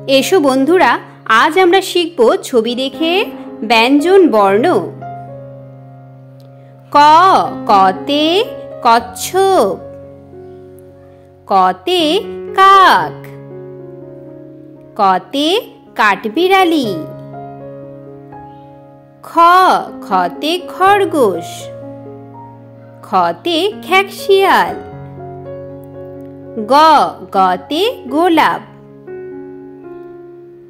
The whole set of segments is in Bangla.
এসো বন্ধুরা, আজ আমরা শিখব ছবি দেখে ব্যঞ্জন বর্ণ। ক, কতে কচ্ছপ, কতে কাক, কতে কাঠবিড়ালি। খ, খতে খরগোশ, খতে খ্যাঁকশিয়াল। গ, গতে গোলাপ,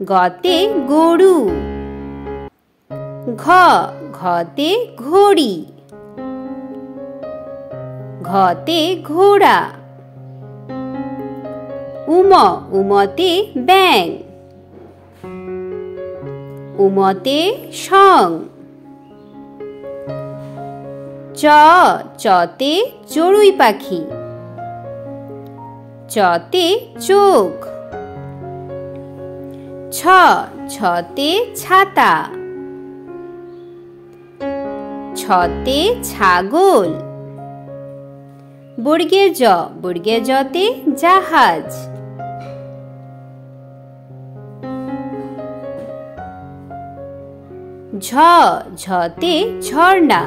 গতে গরু। ঘ, ঘতে ঘড়ি, ঘতে ঘোড়া। উম, উমতে ব্যাঙ, উমতে শং। চ, চতে চড়ুই পাখি, চতে চোখ। ছ, ছতে ছাতা, ছতে ছাগল। বর্গে জ, বর্গে জতে জাহাজ। ঝ, ঝতে ঝর্ণা।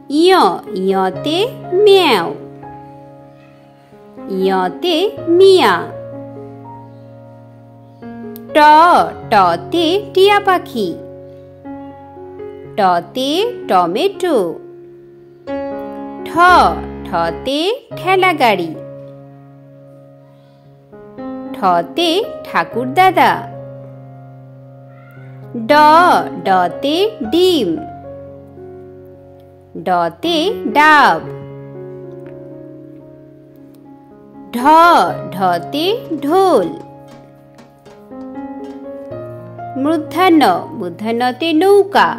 ইয়, ইয়তে ম্যাও, ইয়তে মিয়া। ট, টতে টিয়া পাখি, টতে টমেটো। ঠ, ঠতে ঠেলা গাড়ি, ঠতে ঠাকুরদাদা। ড, ডতে ডিম, ডতে ডাব। ঢ, ঢতে ঢোল। মূর্ধন্য, মূর্ধন্যতে নৌকা,